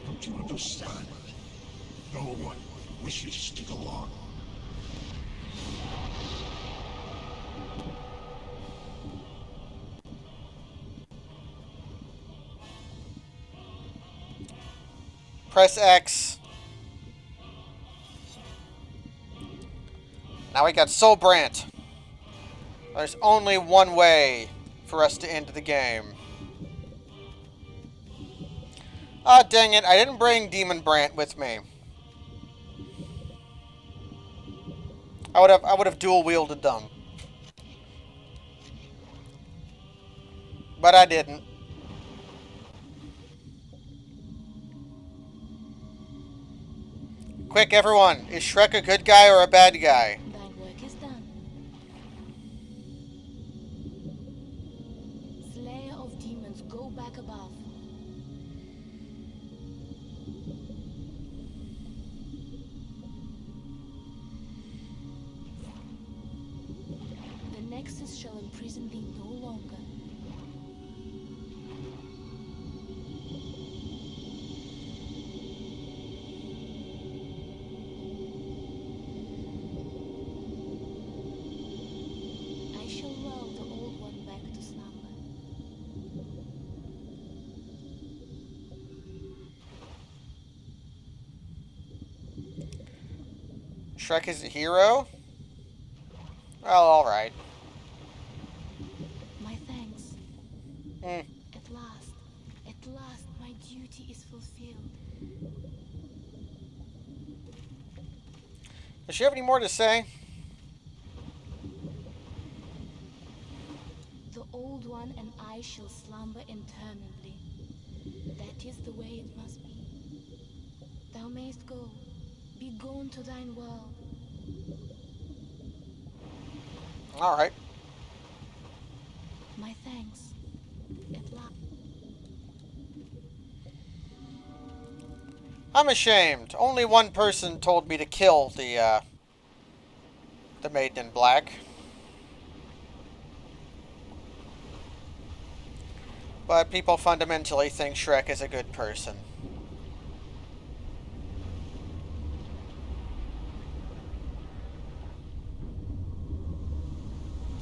Don't you understand? No one wishes to go on. Press X. Now we got Soul Brant. There's only one way for us to end the game. Ah, dang it, I didn't bring Demon Brant with me. I would have dual wielded them. But I didn't. Quick, everyone, is Shreck a good guy or a bad guy? Thy work is done. Slayer of demons, go back above. The Nexus shall imprison thee no longer. I shall lull the Old One back to slumber. Shreck is a hero? Well, alright. My thanks. Hmm. At last, my duty is fulfilled. Does she have any more to say? The Old One and I shall slumber interminably. That is the way it must be. Thou mayst go. Be gone to thine world. Alright. My thanks. At last. I'm ashamed. Only one person told me to kill the Maiden in Black. But people fundamentally think Shreck is a good person.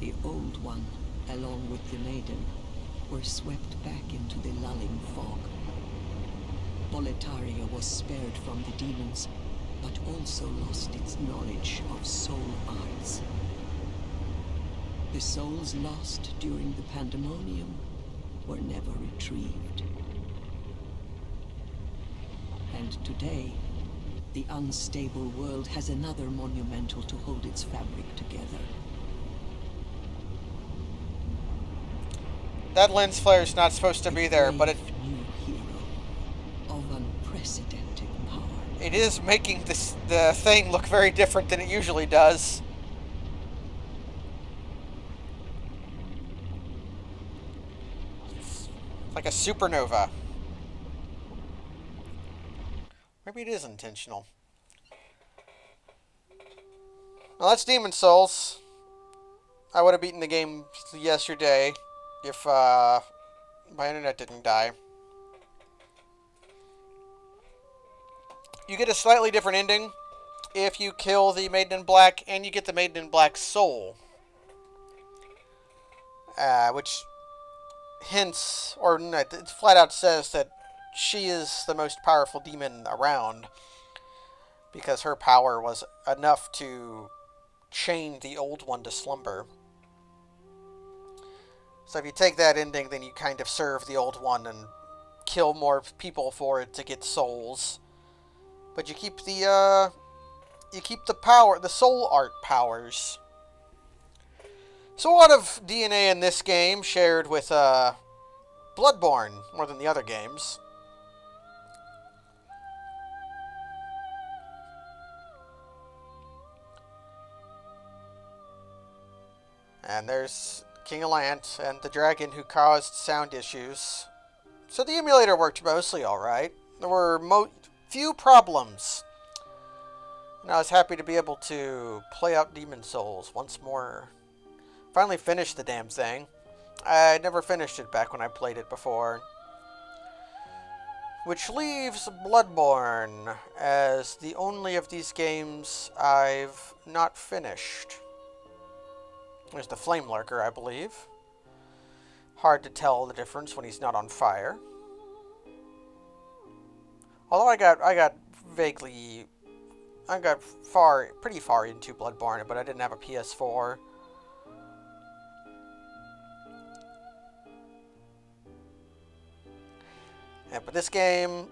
The Old One, along with the Maiden, were swept back into the lulling fog. Boletaria was spared from the demons, but also lost its knowledge of soul arts. The souls lost during the pandemonium were never retrieved. And today, the unstable world has another monumental to hold its fabric together. That lens flare's not supposed to be there, but it... New hero. it is making the thing look very different than it usually does. Like a supernova. Maybe it is intentional. Well, that's Demon Souls. I would have beaten the game yesterday if my internet didn't die. You get a slightly different ending if you kill the Maiden in Black, and you get the Maiden in Black soul. Which hints, or it flat out says that she is the most powerful demon around, because her power was enough to chain the old one to slumber. So if you take that ending, then you kind of serve the old one and kill more people for it to get souls. But you keep the power, the soul art powers. So a lot of DNA in this game shared with Bloodborne more than the other games. And there's King Allant and the dragon who caused sound issues. So the emulator worked mostly alright. There were few problems. And I was happy to be able to play out Demon Souls once more. Finally finished the damn thing. I never finished it back when I played it before. Which leaves Bloodborne as the only of these games I've not finished. There's the Flame Lurker, I believe. Hard to tell the difference when he's not on fire. Although I got pretty far into Bloodborne, but I didn't have a PS4. Yeah, but this game,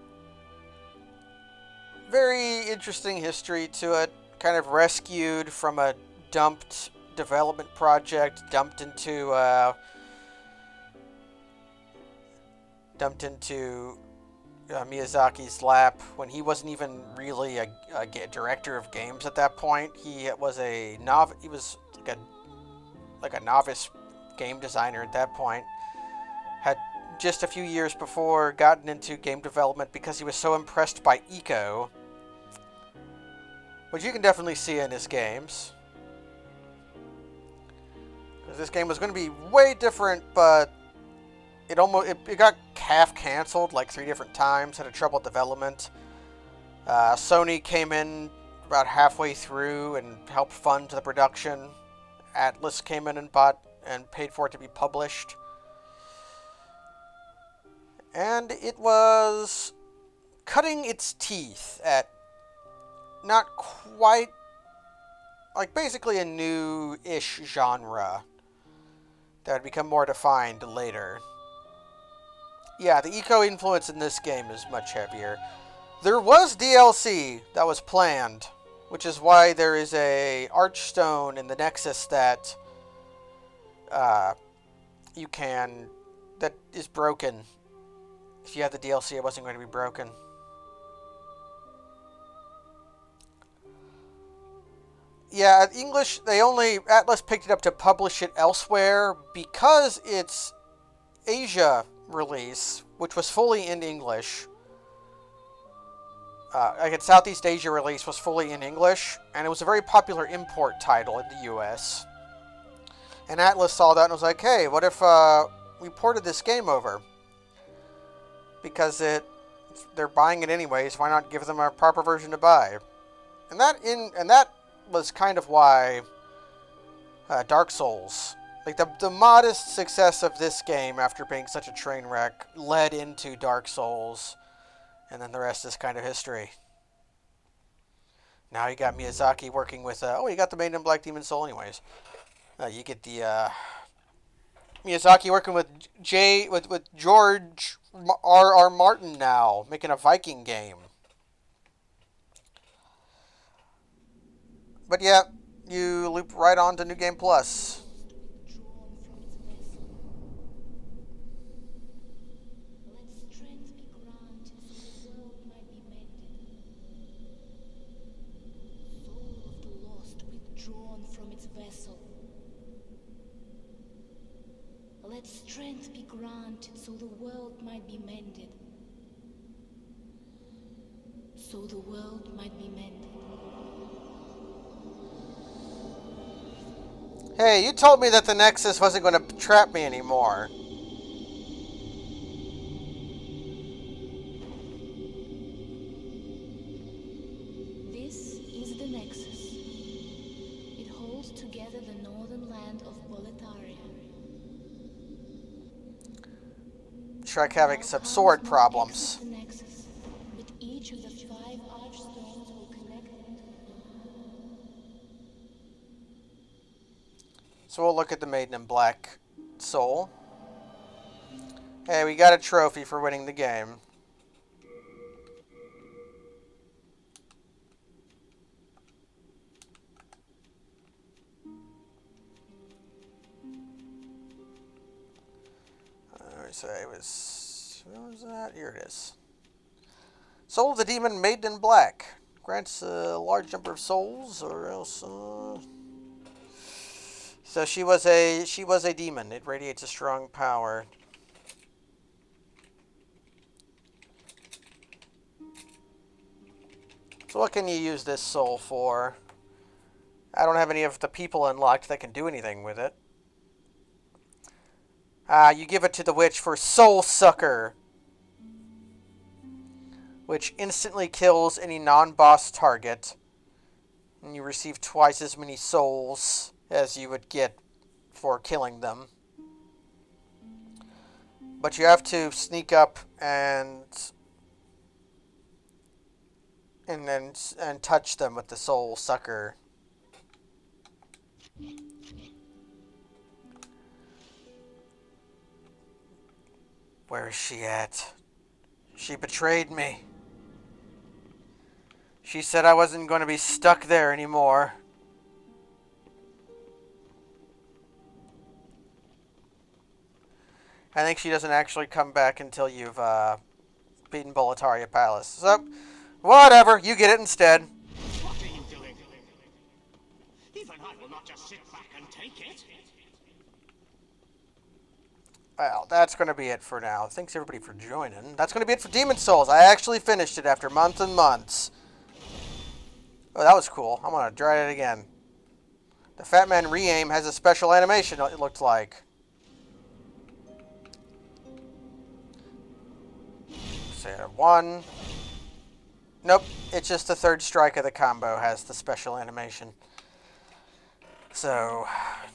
very interesting history to it. Kind of rescued from a dumped development project, dumped into Miyazaki's lap when he wasn't even really a director of games at that point. He was he was like a novice game designer at that point. Had just a few years before gotten into game development because he was so impressed by Eco, which you can definitely see in his games. Because this game was going to be way different, but it got half canceled like 3 different times. Had a trouble development. Sony came in about halfway through and helped fund the production. Atlas came in and bought and paid for it to be published. And it was cutting its teeth at not quite, like basically a new-ish genre that would become more defined later. Yeah, the eco influence in this game is much heavier. There was DLC that was planned, which is why there is a archstone in the Nexus that that is broken. If you had the DLC, it wasn't going to be broken. Yeah, English, Atlas picked it up to publish it elsewhere because its Asia release, which was fully in English, like its Southeast Asia release was fully in English, and it was a very popular import title in the US. And Atlas saw that and was like, hey, what if we ported this game over? Because they're buying it anyways, why not give them a proper version to buy? And that was kind of why Dark Souls, like the modest success of this game after being such a train wreck, led into Dark Souls, and then the rest is kind of history. Now you got Miyazaki working with you got the Maiden in Black Demon Soul anyways. You get the Miyazaki working with George R.R. Martin now, making a Viking game. But yeah, you loop right on to New Game Plus. Drawn from its vessel. Let strength be granted so the world might be mended. Let strength be granted so the world might be mended. So the world might be mended. Hey, you told me that the Nexus wasn't going to trap me anymore. This is the Nexus. It holds together the northern land of Boletaria. Shrek having Thou some canst sword not problems. exit the Nexus, but each of the 5 archstones will connect them to So we'll look at the Maiden in Black soul. Hey, we got a trophy for winning the game. Say it was. What was that? Here it is. Soul of the Demon Maiden in Black. Grants a large number of souls, or else. So she was a demon. It radiates a strong power. So what can you use this soul for? I don't have any of the people unlocked that can do anything with it. You give it to the witch for Soul Sucker, which instantly kills any non-boss target. And you receive twice as many souls as you would get for killing them. But you have to sneak up and touch them with the Soul Sucker. Where is she at? She betrayed me. She said I wasn't going to be stuck there anymore. I think she doesn't actually come back until you've beaten Boletaria Palace. So, whatever, you get it instead. What are you doing? Even I will not just sit back and take it. Well, that's going to be it for now. Thanks everybody for joining. That's going to be it for Demon Souls. I actually finished it after months and months. Oh, that was cool. I'm going to try it again. The Fat Man Re-Aim has a special animation, it looked like. Say 1. Nope, it's just the third strike of the combo has the special animation. So,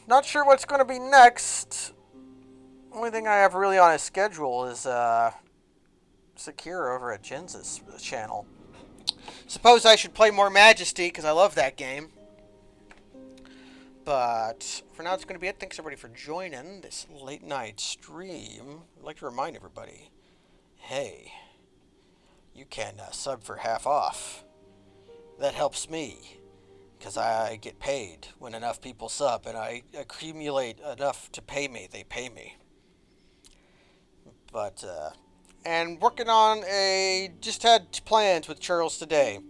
not sure what's going to be next. Only thing I have really on a schedule is Secure over at Jen's channel. Suppose I should play more Majesty because I love that game. But for now, it's going to be it. Thanks everybody for joining this late night stream. I'd like to remind everybody, hey, you can sub for half off. That helps me because I get paid when enough people sub, and I accumulate enough to pay me. They pay me. But and working on just had plans with Charles today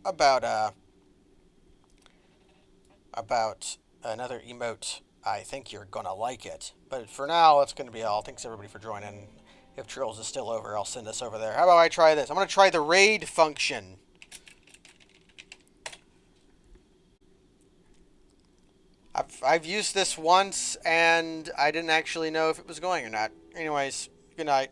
about another emote. I think you're gonna like it. But for now, that's gonna be all. Thanks everybody for joining. If Charles is still over, I'll send us over there. How about I try this? I'm gonna try the raid function. I've used this once and I didn't actually know if it was going or not. Anyways, good night.